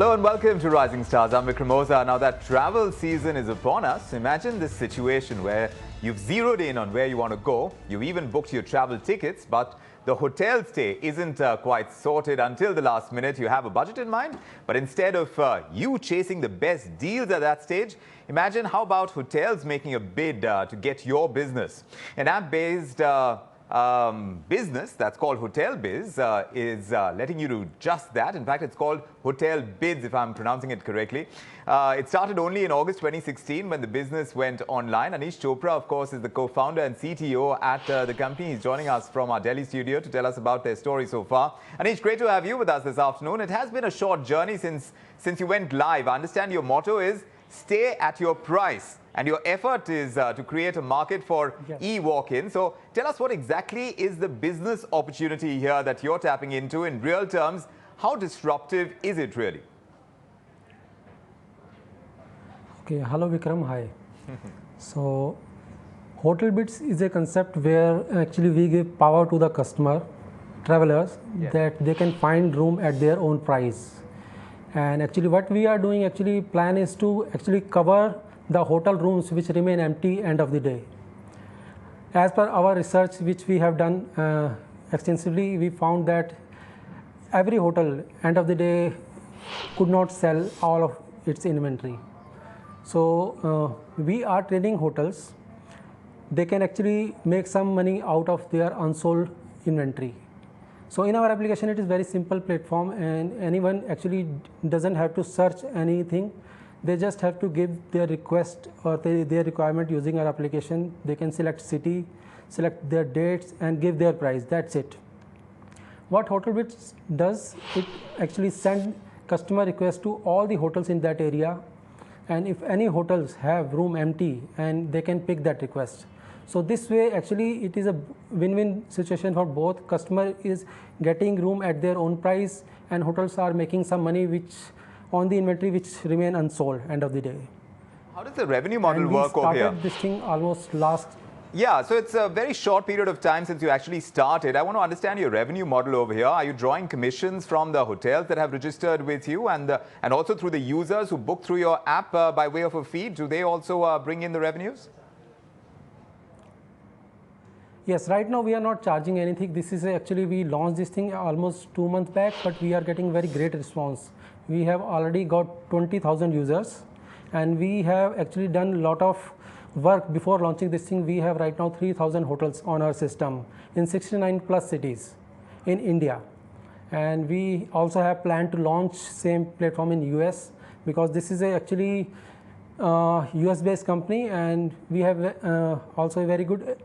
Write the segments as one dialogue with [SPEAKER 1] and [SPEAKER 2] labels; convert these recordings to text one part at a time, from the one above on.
[SPEAKER 1] Hello and welcome to Rising Stars. I'm Vikram Oza. Now that travel season is upon us, imagine this situation where you've zeroed in on where you want to go. You've even booked your travel tickets, but the hotel stay isn't quite sorted until the last minute. You have a budget in mind, but instead of you chasing the best deals at that stage, imagine how about hotels making a bid to get your business. An app-based business that's called Hotel Biz is letting you do just that. In fact, it's called Hotel Bids, if I'm pronouncing it correctly. It started only in August 2016 when the business went online. Anish Chopra, of course, is the co-founder and CTO at the company. He's joining us from our Delhi studio to tell us about their story so far. Anish, great to have you with us this afternoon. It has been a short journey since you went live. I understand your motto is stay at your price. And your effort is to create a market for e-walk-in. So tell us what exactly is the business opportunity here that you're tapping into in real terms. How disruptive is it really?
[SPEAKER 2] Okay, hello Vikram, hi. So Hotel Bids is a concept where actually we give power to the customer, travelers, that they can find room at their own price. And actually what we are doing plan is to actually cover the hotel rooms which remain empty end of the day. As per our research which we have done extensively, we found that every hotel end of the day could not sell all of its inventory. So we are training hotels. They can actually make some money out of their unsold inventory. So in our application, it is very simple platform, and anyone actually doesn't have to search anything. They just have to give their request or their requirement using our application. They can select city, select their dates and give their price. That's it. What HotelBids does, it actually sends customer requests to all the hotels in that area. And if any hotels have room empty, and they can pick that request. So this way actually it is a win-win situation for both. Customer is getting room at their own price and hotels are making some money on the inventory which remain unsold end of the day.
[SPEAKER 1] How does the revenue model work over here?
[SPEAKER 2] We started this thing almost last.
[SPEAKER 1] Yeah, so it's a very short period of time since you actually started. I want to understand your revenue model over here. Are you drawing commissions from the hotels that have registered with you and also through the users who book through your app by way of a fee? Do they also bring in the revenues?
[SPEAKER 2] Yes, right now we are not charging anything. This is actually, we launched this thing almost 2 months back, but we are getting very great response. We have already got 20,000 users, and we have actually done a lot of work before launching this thing. We have right now 3,000 hotels on our system in 69 plus cities in India. And we also have planned to launch same platform in US, because this is actually US based company, and we have also a very good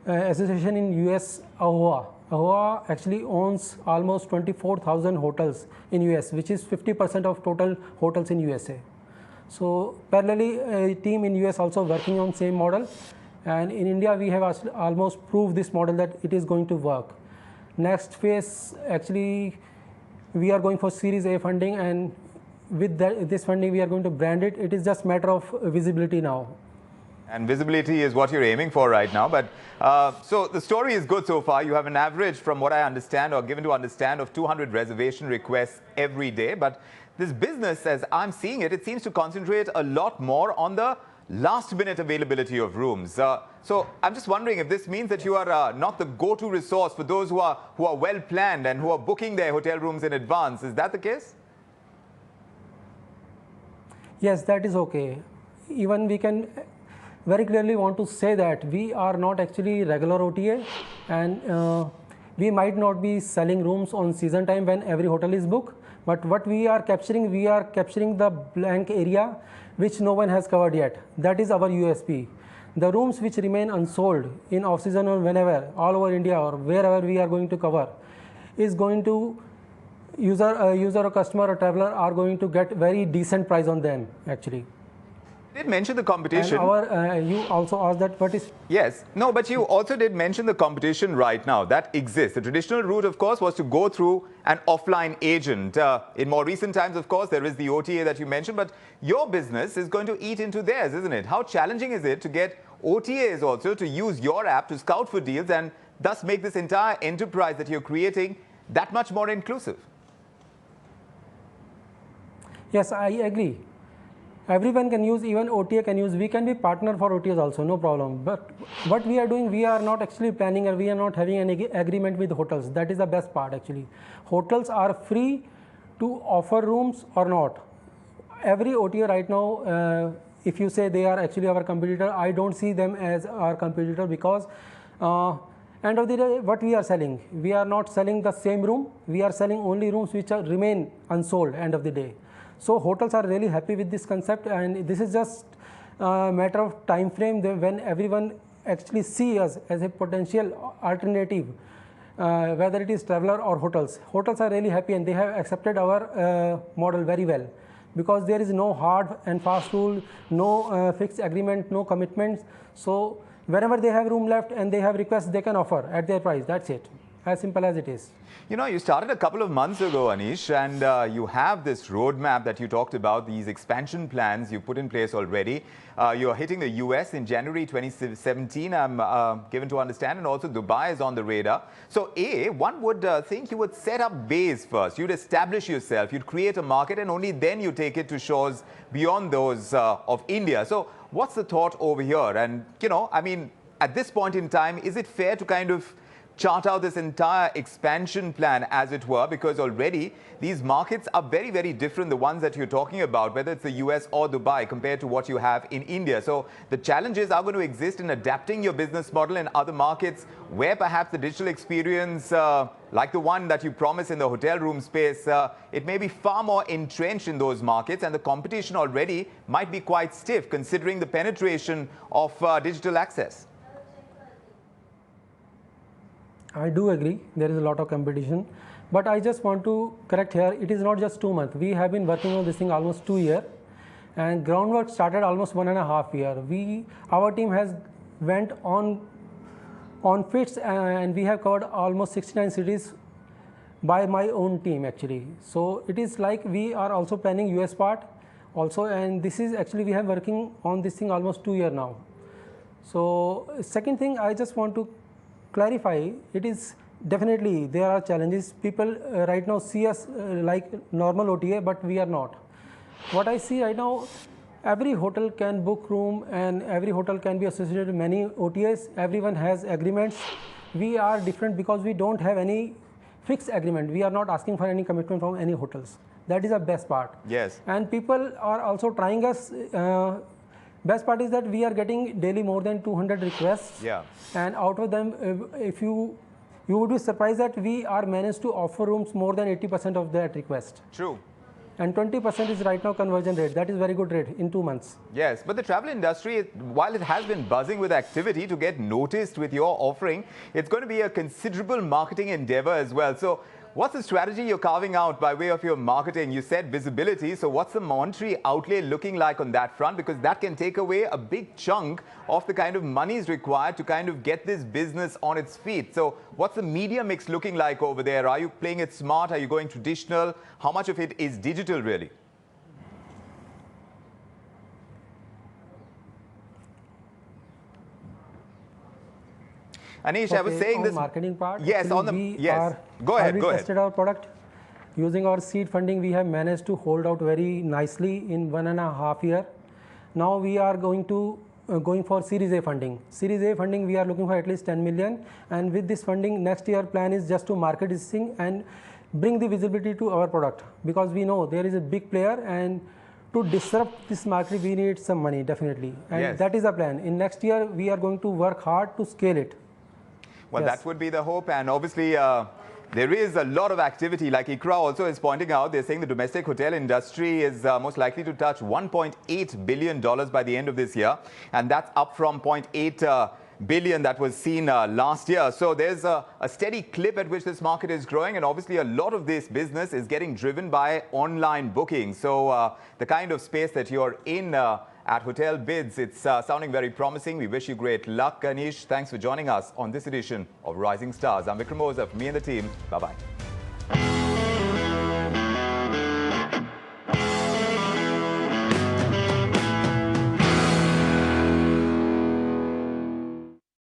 [SPEAKER 2] association in US, AHOA. AHOA actually owns almost 24,000 hotels in US, which is 50% of total hotels in USA. So parallelly, a team in US also working on same model, and in India we have almost proved this model that it is going to work. Next phase, actually we are going for Series A funding, and with this funding we are going to brand it. It is just matter of visibility now.
[SPEAKER 1] And visibility is what you're aiming for right now. But so the story is good so far. You have an average, from what I understand or given to understand, of 200 reservation requests every day. But this business, as I'm seeing it, it seems to concentrate a lot more on the last minute availability of rooms. So I'm just wondering if this means that you are not the go-to resource for those who are well planned and who are booking their hotel rooms in advance. Is that the case?
[SPEAKER 2] Yes, that is okay. Even we can very clearly want to say that we are not actually regular OTA, and we might not be selling rooms on season time when every hotel is booked, but what we are capturing the blank area which no one has covered yet. That is our USP. The rooms which remain unsold in off season or whenever, all over India or wherever we are going to cover, is going to user or customer or traveler are going to get very decent price on them actually.
[SPEAKER 1] You did mention the competition.
[SPEAKER 2] And you also asked that what is...
[SPEAKER 1] Yes. No, but you also did mention the competition right now. That exists. The traditional route, of course, was to go through an offline agent. In more recent times, of course, there is the OTA that you mentioned, but your business is going to eat into theirs, isn't it? How challenging is it to get OTAs also to use your app to scout for deals and thus make this entire enterprise that you're creating that much more inclusive?
[SPEAKER 2] Yes, I agree. Everyone can use, even OTA can use. We can be partner for OTAs also, no problem. But what we are doing, we are not actually planning, or we are not having any agreement with hotels. That is the best part actually. Hotels are free to offer rooms or not. Every OTA right now, if you say they are actually our competitor, I don't see them as our competitor, because end of the day, what we are selling, we are not selling the same room. We are selling only rooms which remain unsold end of the day. So hotels are really happy with this concept, and this is just a matter of time frame when everyone actually see us as a potential alternative, whether it is traveler or hotels. Hotels are really happy, and they have accepted our model very well, because there is no hard and fast rule, no fixed agreement, no commitments. So whenever they have room left and they have requests, they can offer at their price. That's it. As simple as it is.
[SPEAKER 1] You know, you started a couple of months ago, Anish, and you have this roadmap that you talked about, these expansion plans you put in place already. You're hitting the US in January 2017, I'm given to understand, and also Dubai is on the radar. So, one would think you would set up base first. You'd establish yourself, you'd create a market, and only then you take it to shores beyond those of India. So, what's the thought over here? And, you know, I mean, at this point in time, is it fair to kind of chart out this entire expansion plan, as it were, because already these markets are very, very different, the ones that you're talking about, whether it's the US or Dubai, compared to what you have in India. So the challenges are going to exist in adapting your business model in other markets where perhaps the digital experience, like the one that you promise in the hotel room space, it may be far more entrenched in those markets, and the competition already might be quite stiff considering the penetration of digital access.
[SPEAKER 2] I do agree, there is a lot of competition, but I just want to correct here, it is not just 2 months. We have been working on this thing almost 2 years, and groundwork started almost 1.5 years. Our team has went on fits, and we have covered almost 69 cities by my own team actually. So it is like we are also planning US part also, and this is actually, we have working on this thing almost 2 years now. So second thing, I just want to clarify, it is definitely there are challenges. People right now see us like normal OTA, but we are not. What I see right now, every hotel can book room, and every hotel can be associated with many OTAs. Everyone has agreements. We are different because we don't have any fixed agreement. We are not asking for any commitment from any hotels. That is the best part.
[SPEAKER 1] Yes.
[SPEAKER 2] And people are also trying us. Best part is that we are getting daily more than 200 requests.
[SPEAKER 1] Yeah.
[SPEAKER 2] And out of them, if you would be surprised that we are managed to offer rooms more than 80% of that request.
[SPEAKER 1] True.
[SPEAKER 2] And 20% is right now conversion rate. That is very good rate in 2 months.
[SPEAKER 1] Yes, but the travel industry, while it has been buzzing with activity, to get noticed with your offering, it's going to be a considerable marketing endeavor as well. So what's the strategy you're carving out by way of your marketing? You said visibility. So what's the monetary outlay looking like on that front? Because that can take away a big chunk of the kind of monies required to kind of get this business on its feet. So what's the media mix looking like over there? Are you playing it smart? Are you going traditional? How much of it is digital really? Anish,
[SPEAKER 2] Okay,
[SPEAKER 1] I was saying
[SPEAKER 2] on
[SPEAKER 1] this
[SPEAKER 2] marketing part.
[SPEAKER 1] Yes, on the Go ahead.
[SPEAKER 2] Tested our product using our seed funding. We have managed to hold out very nicely in 1.5 years. Now we are going for Series A funding. Series A funding, we are looking for at least 10 million. And with this funding, next year plan is just to market this thing and bring the visibility to our product, because we know there is a big player, and to disrupt this market, we need some money definitely. And
[SPEAKER 1] yes,
[SPEAKER 2] that is the plan. In next year, we are going to work hard to scale it.
[SPEAKER 1] Well,
[SPEAKER 2] yes,
[SPEAKER 1] that would be the hope, and obviously there is a lot of activity. Like ICRA also is pointing out, they're saying the domestic hotel industry is most likely to touch $1.8 billion by the end of this year, and that's up from 0.8 billion that was seen last year. So there's a steady clip at which this market is growing, and obviously a lot of this business is getting driven by online booking. So the kind of space that you're in at Hotel Bids, it's sounding very promising. We wish you great luck, Anish. Thanks for joining us on this edition of Rising Stars. I'm Vikram Oza, from me and the team. Bye-bye.